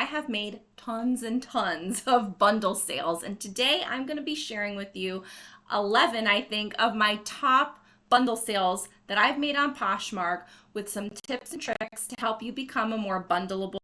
I have made tons and tons of bundle sales. And today I'm going to be sharing with you 11, I think, of my top bundle sales that I've made on Poshmark with some tips and tricks to help you become a more bundleable.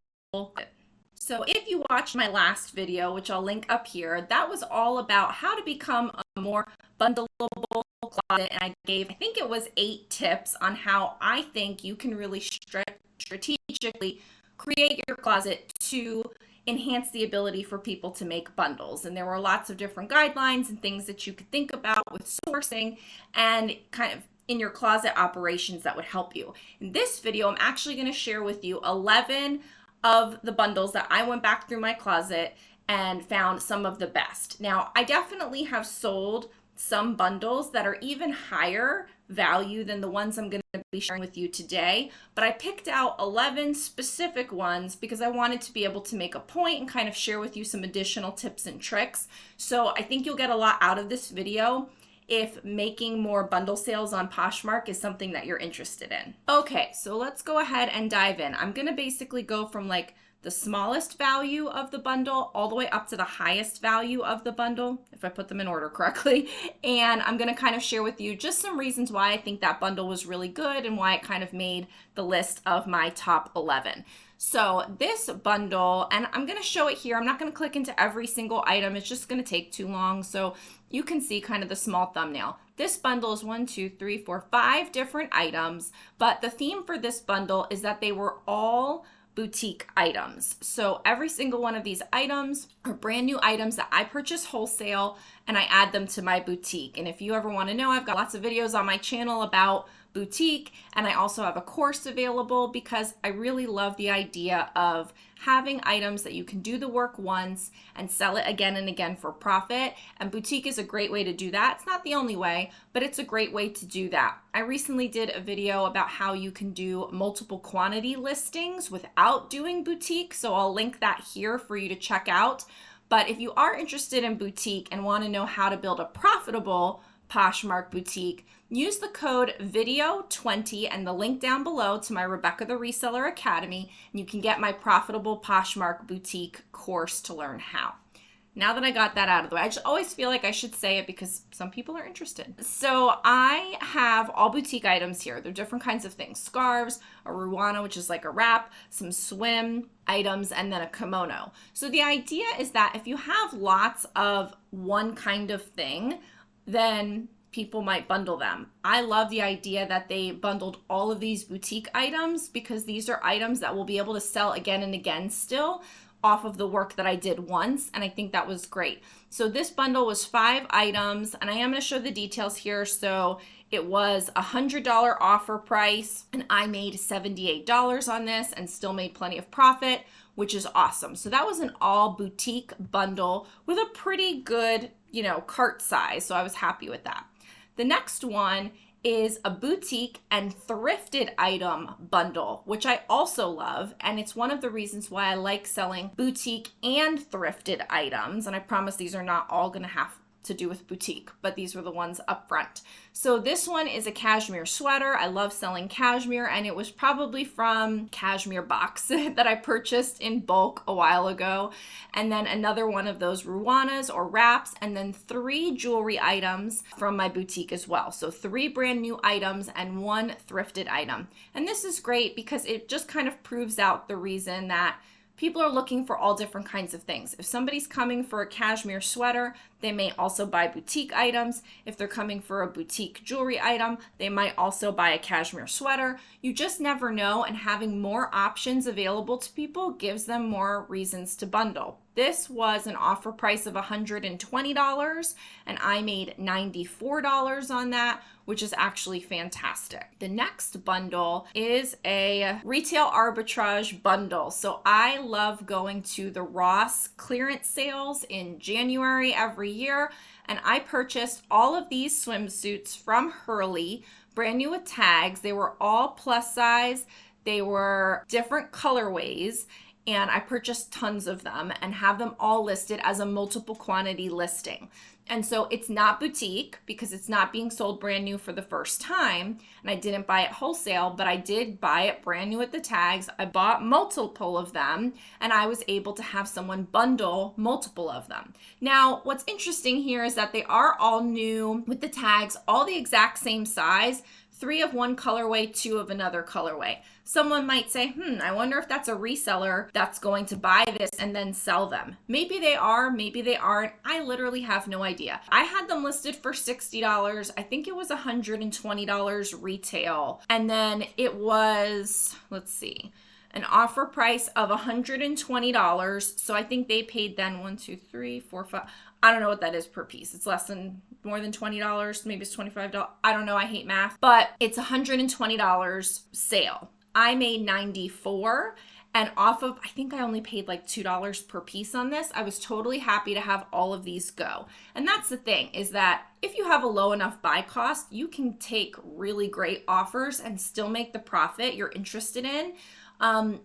So if you watched my last video, which I'll link up here, that was all about how to become a more bundleable closet. And I think it was 8 tips on how I think you can really strategically create your closet to enhance the ability for people to make bundles. And there were lots of different guidelines and things that you could think about with sourcing and kind of in your closet operations that would help you. In this video, I'm actually going to share with you 11 of the bundles that I went back through my closet and found some of the best. Now, I definitely have sold some bundles that are even higher value than the ones I'm going to be sharing with you today, but I picked out 11 specific ones because I wanted to be able to make a point and kind of share with you some additional tips and tricks. So I think you'll get a lot out of this video if making more bundle sales on Poshmark is something that you're interested in. Okay, so let's go ahead and dive in. I'm gonna basically go from like the smallest value of the bundle all the way up to the highest value of the bundle, if I put them in order correctly. And I'm gonna kind of share with you just some reasons why I think that bundle was really good and why it kind of made the list of my top 11. So this bundle, and I'm gonna show it here. I'm not gonna click into every single item. It's just gonna take too long. So you can see kind of the small thumbnail. This bundle is 5 different items, but the theme for this bundle is that they were all boutique items. So every single one of these items are brand new items that I purchase wholesale and I add them to my boutique. And if you ever want to know, I've got lots of videos on my channel about boutique, and I also have a course available because I really love the idea of having items that you can do the work once and sell it again and again for profit. And boutique is a great way to do that. It's not the only way, but it's a great way to do that. I recently did a video about how you can do multiple quantity listings without doing boutique, so I'll link that here for you to check out. But if you are interested in boutique and want to know how to build a profitable Poshmark boutique, use the code VIDEO20 and the link down below to my Rebecca the Reseller Academy, and you can get my profitable Poshmark boutique course to learn how. Now that I got that out of the way, I just always feel like I should say it because some people are interested. So I have all boutique items here. They're different kinds of things: scarves, a ruana, which is like a wrap, some swim items, and then a kimono. So the idea is that if you have lots of one kind of thing, then people might bundle them. I love the idea that they bundled all of these boutique items because these are items that we'll be able to sell again and again still off of the work that I did once, and I think that was great. So this bundle was 5 items, and I am going to show the details here. So it was a $100 offer price, and I made $78 on this and still made plenty of profit, which is awesome. So that was an all boutique bundle with a pretty good, cart size. So I was happy with that. The next one is a boutique and thrifted item bundle, which I also love. And it's one of the reasons why I like selling boutique and thrifted items. And I promise these are not all going to have to do with boutique, but these were the ones up front. So this one is a cashmere sweater. I love selling cashmere, and it was probably from Cashmere Box that I purchased in bulk a while ago. And then another one of those ruanas or wraps, and then 3 jewelry items from my boutique as well. So 3 brand new items and 1 thrifted item. And this is great because it just kind of proves out the reason that people are looking for all different kinds of things. If somebody's coming for a cashmere sweater, they may also buy boutique items. If they're coming for a boutique jewelry item, they might also buy a cashmere sweater. You just never know, and having more options available to people gives them more reasons to bundle. This was an offer price of $120, and I made $94 on that, which is actually fantastic. The next bundle is a retail arbitrage bundle. So I love going to the Ross clearance sales in January every year, and I purchased all of these swimsuits from Hurley, brand new with tags. They were all plus size. They were different colorways, and I purchased tons of them and have them all listed as a multiple quantity listing. And so it's not boutique because it's not being sold brand new for the first time. And I didn't buy it wholesale, but I did buy it brand new at the tags. I bought multiple of them and I was able to have someone bundle multiple of them. Now, what's interesting here is that they are all new with the tags, all the exact same size, 3 of one colorway, 2 of another colorway. Someone might say, I wonder if that's a reseller that's going to buy this and then sell them. Maybe they are, maybe they aren't. I literally have no idea. I had them listed for $60. I think it was $120 retail. And then it was, let's see, an offer price of $120. So I think they paid then 1, 2, 3, 4, 5. I don't know what that is per piece. It's more than $20. Maybe it's $25. I don't know. I hate math, but it's $120 sale. I made $94, and off of, I think I only paid like $2 per piece on this. I was totally happy to have all of these go. And that's the thing, is that if you have a low enough buy cost, you can take really great offers and still make the profit you're interested in.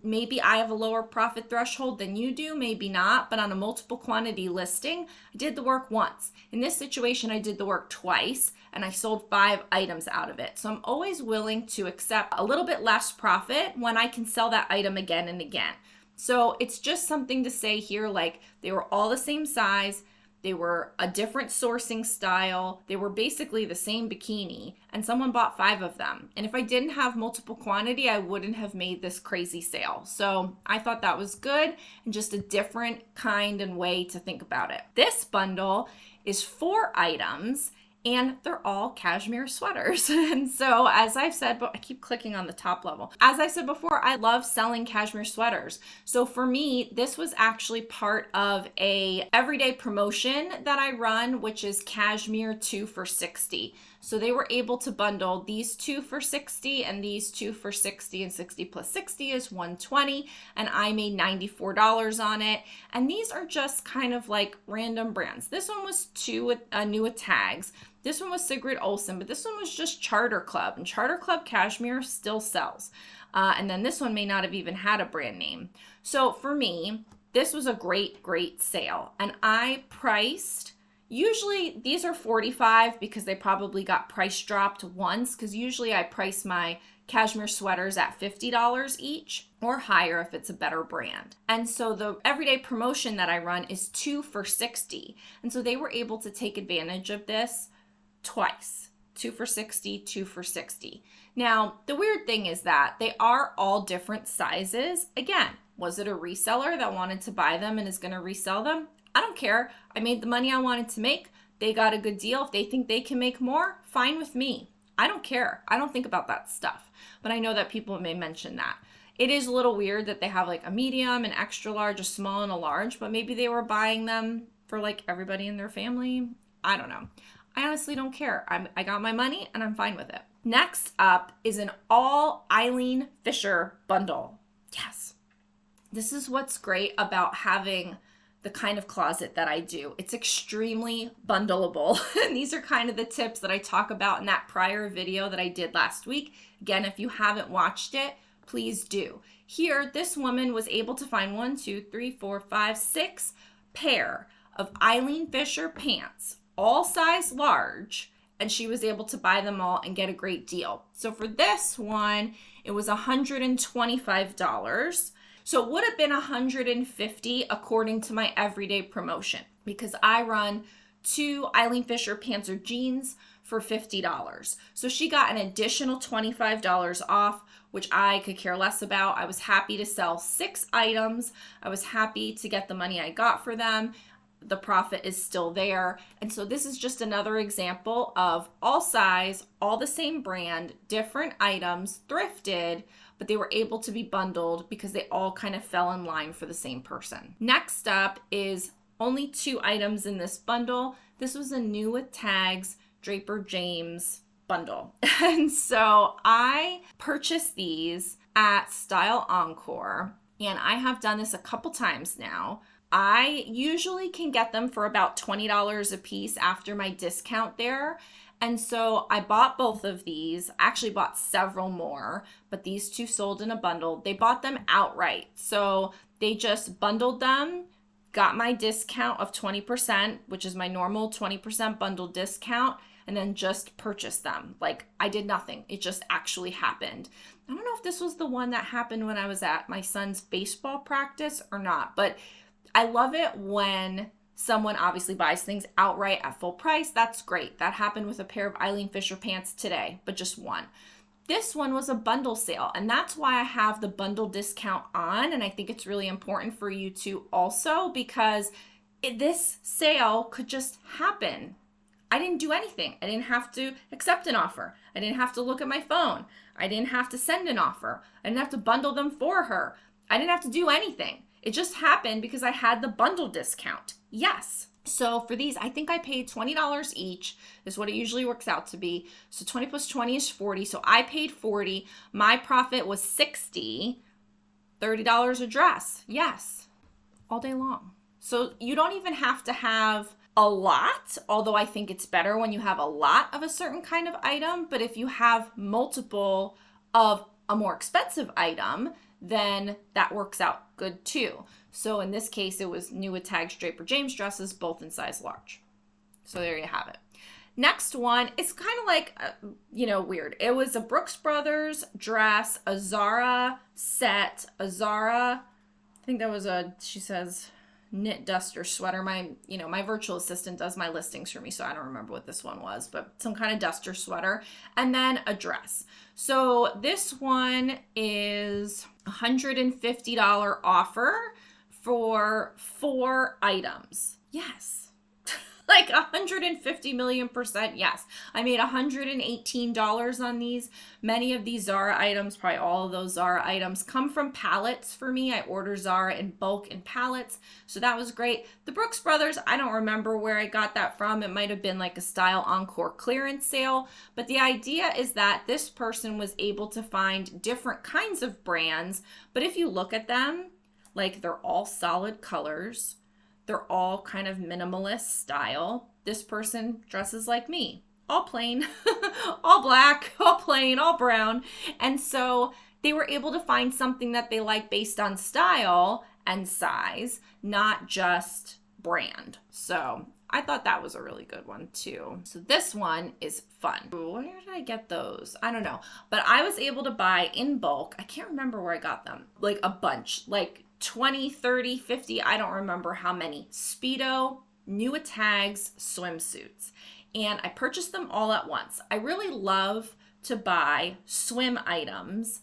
Maybe I have a lower profit threshold than you do, maybe not, but on a multiple quantity listing, I did the work once. In this situation, I did the work twice and I sold 5 items out of it. So I'm always willing to accept a little bit less profit when I can sell that item again and again. So it's just something to say here, like they were all the same size. They were a different sourcing style. They were basically the same bikini, and someone bought 5 of them. And if I didn't have multiple quantity, I wouldn't have made this crazy sale. So I thought that was good and just a different kind and way to think about it. This bundle is 4 items, and they're all cashmere sweaters. And so as I've said, but I keep clicking on the top level. As I said before, I love selling cashmere sweaters. So for me, this was actually part of a everyday promotion that I run, which is cashmere 2 for $60. So they were able to bundle these 2 for $60 and these 2 for $60, and 60 plus 60 is $120. And I made $94 on it. And these are just kind of like random brands. This one was new with tags. This one was Sigrid Olsen, but this one was just Charter Club, and Charter Club cashmere still sells. And then this one may not have even had a brand name. So for me, this was a great, great sale. And I priced, usually these are $45 because they probably got price dropped once, because usually I price my cashmere sweaters at $50 each or higher if it's a better brand. And so the everyday promotion that I run is 2 for $60. And so they were able to take advantage of this twice. 2 for $60, 2 for $60. Now, the weird thing is that they are all different sizes. Again, was it a reseller that wanted to buy them and is going to resell them? I don't care. I made the money I wanted to make. They got a good deal. If they think they can make more, fine with me. I don't care. I don't think about that stuff. But I know that people may mention that. It is a little weird that they have like a medium, an extra large, a small, and a large, but maybe they were buying them for like everybody in their family. I don't know. I honestly don't care. I got my money and I'm fine with it. Next up is an all Eileen Fisher bundle. Yes. This is what's great about having the kind of closet that I do. It's extremely bundleable. And these are kind of the tips that I talk about in that prior video that I did last week. Again, if you haven't watched it, please do. Here, this woman was able to find 6 pair of Eileen Fisher pants, all size large, and she was able to buy them all and get a great deal. So for this one, it was $125. So it would have been $150 according to my everyday promotion, because I run 2 Eileen Fisher pants or jeans for $50. So she got an additional $25 off, which I could care less about. I was happy to sell 6 items. I was happy to get the money I got for them. The profit is still there. And so this is just another example of all size, all the same brand, different items, thrifted, but they were able to be bundled because they all kind of fell in line for the same person. Next up is only 2 items in this bundle. This was a new with tags Draper James bundle. And so I purchased these at Style Encore, and I have done this a couple times now. I usually can get them for about $20 a piece after my discount there. And so I bought both of these. I actually bought several more, but these 2 sold in a bundle. They bought them outright. So They just bundled them, got my discount of 20%, which is my normal 20% bundle discount, and then just purchased them. Like, I did nothing. It just actually happened. I don't know if this was the one that happened when I was at my son's baseball practice or not, but I love it when someone obviously buys things outright at full price. That's great. That happened with a pair of Eileen Fisher pants today, but just one. This one was a bundle sale, and that's why I have the bundle discount on, and I think it's really important for you to also, because this sale could just happen. I didn't do anything. I didn't have to accept an offer. I didn't have to look at my phone. I didn't have to send an offer. I didn't have to bundle them for her. I didn't have to do anything. It just happened because I had the bundle discount. Yes. So for these, I think I paid $20 each, is what it usually works out to be. So 20 plus 20 is 40. So I paid 40. My profit was 60. $30 a dress. Yes. All day long. So you don't even have to have a lot, although I think it's better when you have a lot of a certain kind of item. But if you have multiple of a more expensive item, then that works out good too. So in this case, it was new with tags Draper James dresses, both in size large. So there you have it. Next one is kind of like, weird. It was a Brooks Brothers dress, a Zara set, a Zara, I think that was she says, knit duster sweater. My virtual assistant does my listings for me, so I don't remember what this one was, but some kind of duster sweater, and then a dress. So this one is $150 offer for 4 items. Yes. Like 150 million% yes. I made $118 on these. Many of these Zara items, probably all of those Zara items, come from pallets for me. I order Zara in bulk in pallets, so that was great. The Brooks Brothers, I don't remember where I got that from. It might have been like a Style Encore clearance sale, but the idea is that this person was able to find different kinds of brands, but if you look at them, like they're all solid colors. They're all kind of minimalist style. This person dresses like me, all plain, all black, all plain, all brown. And so they were able to find something that they like based on style and size, not just brand. So I thought that was a really good one too. So this one is fun. Where did I get those? I don't know. But I was able to buy in bulk. I can't remember where I got them. Like a bunch, like 20, 30, 50, I don't remember how many. Speedo, new with tags, swimsuits. And I purchased them all at once. I really love to buy swim items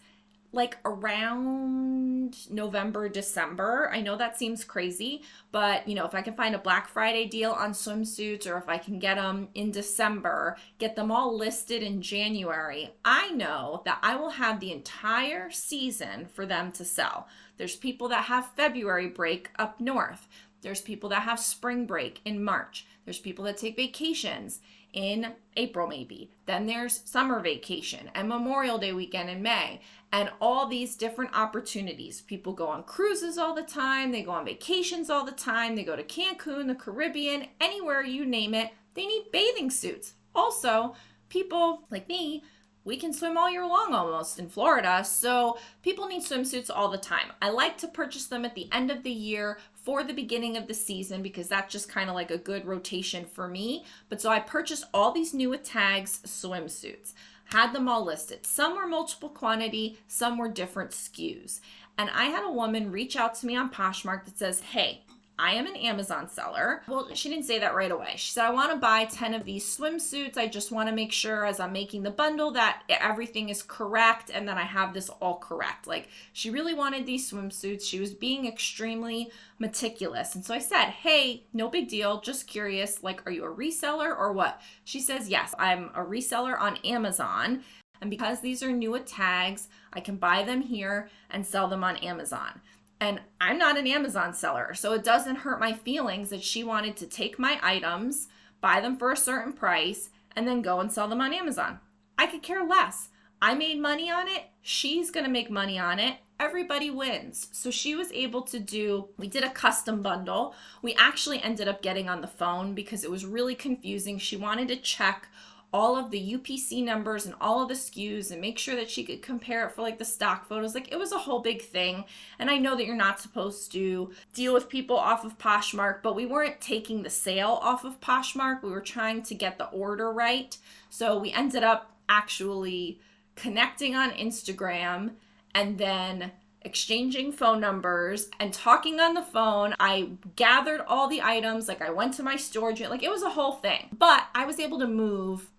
like around November, December. I know that seems crazy, but if I can find a Black Friday deal on swimsuits, or if I can get them in December, get them all listed in January, I know that I will have the entire season for them to sell. There's people that have February break up north. There's people that have spring break in March. There's people that take vacations in April maybe. Then there's summer vacation and Memorial Day weekend in May, and all these different opportunities. People go on cruises all the time. They go on vacations all the time. They go to Cancun, the Caribbean, anywhere you name it. They need bathing suits. Also, people like me, we can swim all year long almost in Florida, so people need swimsuits all the time. I like to purchase them at the end of the year for the beginning of the season because that's just kind of like a good rotation for me. But so I purchased all these new with tags swimsuits, had them all listed. Some were multiple quantity, some were different SKUs. And I had a woman reach out to me on Poshmark that says, hey, I am an Amazon seller. Well, she didn't say that right away. She said, I want to buy 10 of these swimsuits. I just want to make sure as I'm making the bundle that everything is correct and that I have this all correct. Like, she really wanted these swimsuits. She was being extremely meticulous. And so I said, hey, no big deal. Just curious. Like, are you a reseller or what? She says, yes, I'm a reseller on Amazon. And because these are new with tags, I can buy them here and sell them on Amazon. And I'm not an Amazon seller, so it doesn't hurt my feelings that she wanted to take my items, buy them for a certain price, and then go and sell them on Amazon. I could care less. I made money on it. She's going to make money on it. Everybody wins. So she was able to we did a custom bundle. We actually ended up getting on the phone because it was really confusing. She wanted to check all of the UPC numbers and all of the SKUs and make sure that she could compare it for like the stock photos. Like, it was a whole big thing. And I know that you're not supposed to deal with people off of Poshmark, but we weren't taking the sale off of Poshmark. We were trying to get the order right. So we ended up actually connecting on Instagram and then exchanging phone numbers and talking on the phone. I gathered all the items, like I went to my storage unit, like it was a whole thing. But I was able to move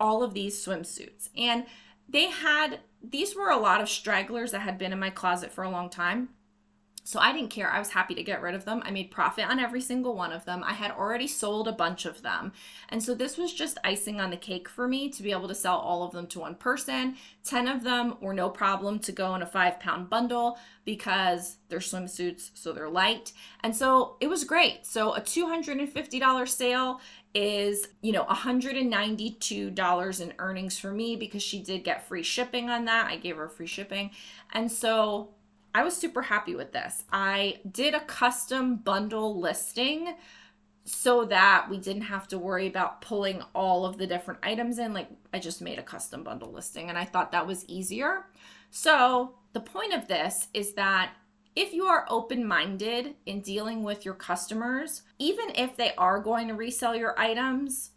all of these swimsuits, and these were a lot of stragglers that had been in my closet for a long time. So I didn't care. I was happy to get rid of them. I made profit on every single one of them. I had already sold a bunch of them. And so this was just icing on the cake for me to be able to sell all of them to one person. 10 of them were no problem to go in a 5-pound bundle because they're swimsuits, so they're light. And so it was great. So a $250 sale is, $192 in earnings for me because she did get free shipping on that. I gave her free shipping. And so I was super happy with this. I did a custom bundle listing so that we didn't have to worry about pulling all of the different items in. Like, I just made a custom bundle listing and I thought that was easier. So the point of this is that if you are open-minded in dealing with your customers, even if they are going to resell your items,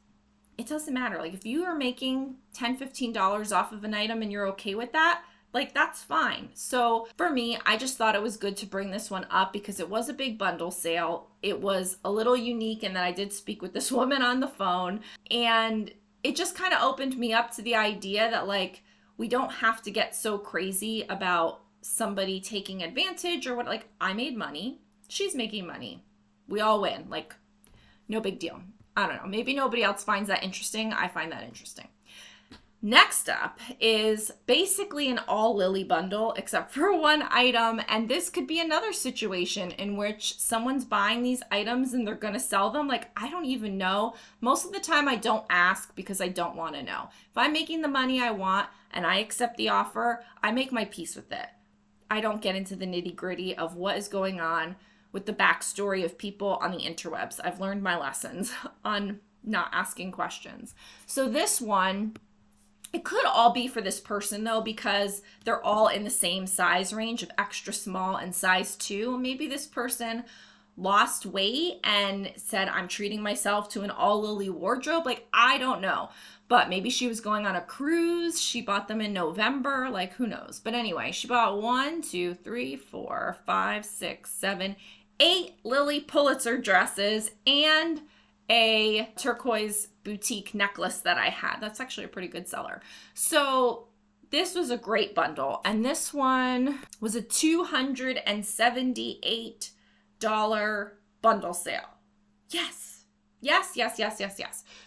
it doesn't matter. Like, if you are making $10, $15 off of an item and you're okay with that, like, that's fine. So for me, I just thought it was good to bring this one up because it was a big bundle sale. It was a little unique in that I did speak with this woman on the phone, and it just kind of opened me up to the idea that, like, we don't have to get so crazy about somebody taking advantage or what. Like, I made money. She's making money. We all win. Like, no big deal. I don't know. Maybe nobody else finds that interesting. I find that interesting. Next up is basically an all Lily bundle except for one item, and this could be another situation in which someone's buying these items and they're going to sell them. Like, I don't even know. Most of the time I don't ask because I don't want to know. If I'm making the money I want and I accept the offer, I make my peace with it. I don't get into the nitty-gritty of what is going on with the backstory of people on the interwebs. I've learned my lessons on not asking questions. So this one, it could all be for this person though, because they're all in the same size range of extra small and size 2. Maybe this person lost weight and said, I'm treating myself to an all Lily wardrobe. Like, I don't know. But maybe she was going on a cruise. She bought them in November. Like, who knows? But anyway, she bought 8 Lily Pulitzer dresses and a turquoise boutique necklace that I had. That's actually a pretty good seller. So this was a great bundle. And this one was a $278 bundle sale. Yes. Yes.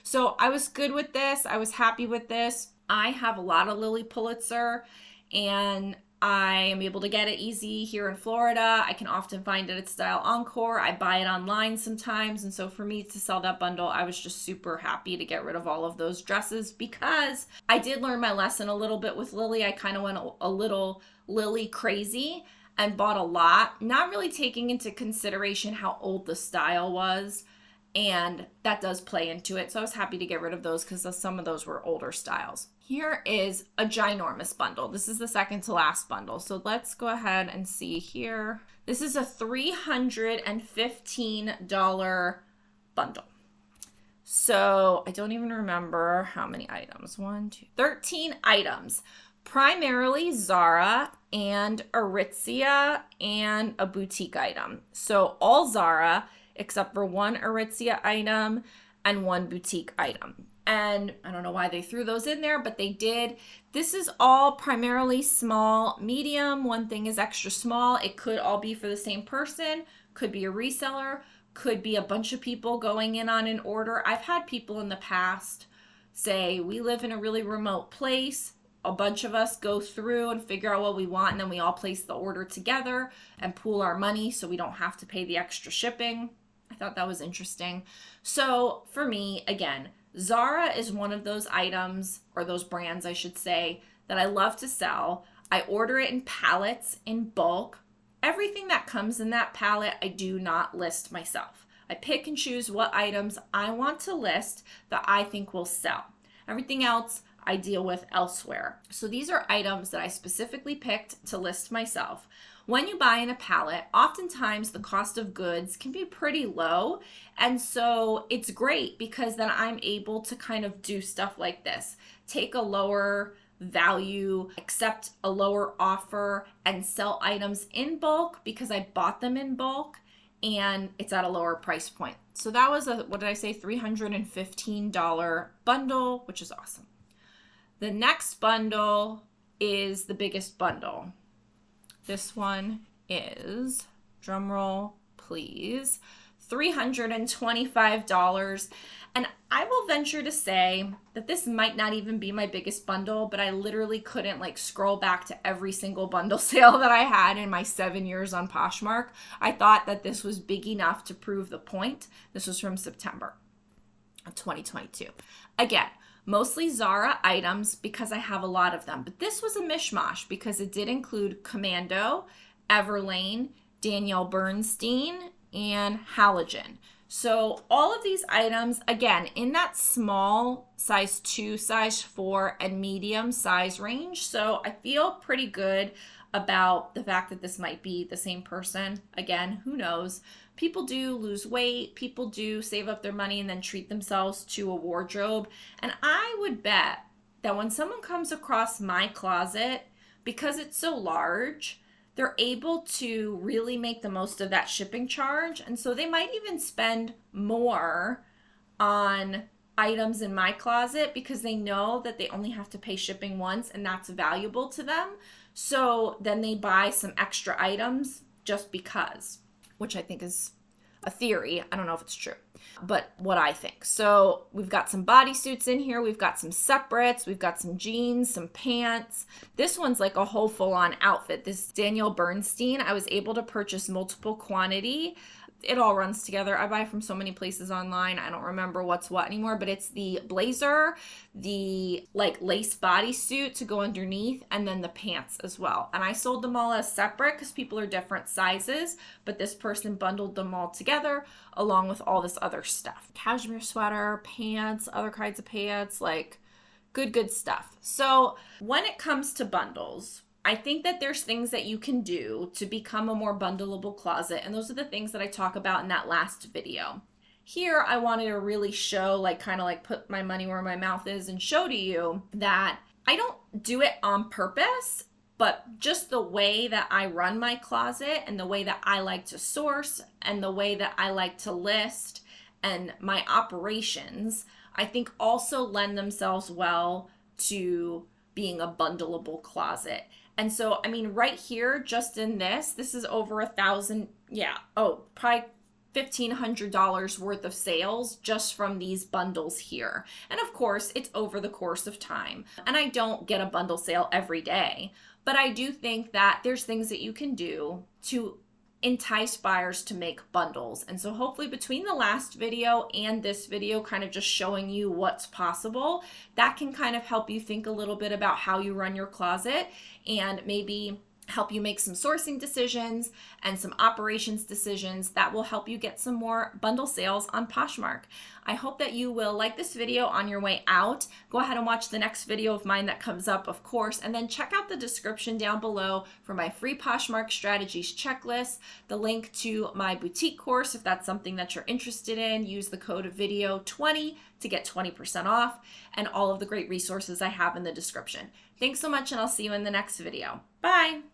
So I was good with this. I was happy with this. I have a lot of Lily Pulitzer and I am able to get it easy here in Florida. I can often find it at Style Encore. I buy it online sometimes. And so for me to sell that bundle, I was just super happy to get rid of all of those dresses because I did learn my lesson a little bit with Lily. I kind of went a little Lily crazy and bought a lot, not really taking into consideration how old the style was. And that does play into it. So I was happy to get rid of those because some of those were older styles. Here is a ginormous bundle. This is the second to last bundle. So let's go ahead and see here. This is a $315 bundle. So I don't even remember how many items. 13 items. Primarily Zara and Aritzia and a boutique item. So all Zara, except for one Aritzia item and one boutique item. And I don't know why they threw those in there, but they did. This is all primarily small, medium. One thing is extra small. It could all be for the same person, could be a reseller, could be a bunch of people going in on an order. I've had people in the past say, we live in a really remote place. A bunch of us go through and figure out what we want, and then we all place the order together and pool our money so we don't have to pay the extra shipping. I thought that was interesting. So for me, again, Zara is one of those items, or those brands, I should say, that I love to sell. I order it in pallets in bulk. Everything that comes in that pallet, I do not list myself. I pick and choose what items I want to list that I think will sell. Everything else I deal with elsewhere. So these are items that I specifically picked to list myself. When you buy in a pallet, oftentimes the cost of goods can be pretty low. And so it's great because then I'm able to kind of do stuff like this. Take a lower value, accept a lower offer, and sell items in bulk because I bought them in bulk and it's at a lower price point. So that was what did I say, $315 bundle, which is awesome. The next bundle is the biggest bundle. This one is, drumroll please, $325. And I will venture to say that this might not even be my biggest bundle, but I literally couldn't scroll back to every single bundle sale that I had in my 7 years on Poshmark. I thought that this was big enough to prove the point. This was from September of 2022. Again, mostly Zara items because I have a lot of them, but this was a mishmash because it did include Commando, Everlane, Danielle Bernstein, and Halogen. So all of these items, again, in that small size 2, size 4, and medium size range. So I feel pretty good about the fact that this might be the same person. Again, who knows? People do lose weight, people do save up their money and then treat themselves to a wardrobe. And I would bet that when someone comes across my closet, because it's so large, they're able to really make the most of that shipping charge. And so they might even spend more on items in my closet because they know that they only have to pay shipping once and that's valuable to them. So then they buy some extra items just because, which I think is a theory. I don't know if it's true, but what I think. So we've got some bodysuits in here. We've got some separates. We've got some jeans, some pants. This one's like a whole full-on outfit. This Danielle Bernstein, I was able to purchase multiple quantity. It all runs together. I buy from so many places online. I don't remember what's what anymore, but it's the blazer, the lace bodysuit to go underneath, and then the pants as well. And I sold them all as separate because people are different sizes, but this person bundled them all together along with all this other stuff. Cashmere sweater, pants, other kinds of pants, good stuff. So when it comes to bundles, I think that there's things that you can do to become a more bundleable closet, and those are the things that I talk about in that last video. Here, I wanted to really show, put my money where my mouth is and show to you that I don't do it on purpose, but just the way that I run my closet and the way that I like to source and the way that I like to list and my operations, I think also lend themselves well to being a bundleable closet. And so, right here, just in this is over $1,000, probably $1,500 worth of sales just from these bundles here. And of course, it's over the course of time. And I don't get a bundle sale every day, but I do think that there's things that you can do to entice buyers to make bundles. And so hopefully between the last video and this video, kind of just showing you what's possible, that can kind of help you think a little bit about how you run your closet and maybe help you make some sourcing decisions and some operations decisions that will help you get some more bundle sales on Poshmark. I hope that you will like this video on your way out. Go ahead and watch the next video of mine that comes up, of course, and then check out the description down below for my free Poshmark strategies checklist, the link to my boutique course if that's something that you're interested in. Use the code video20 to get 20% off, and all of the great resources I have in the description. Thanks so much, and I'll see you in the next video. Bye!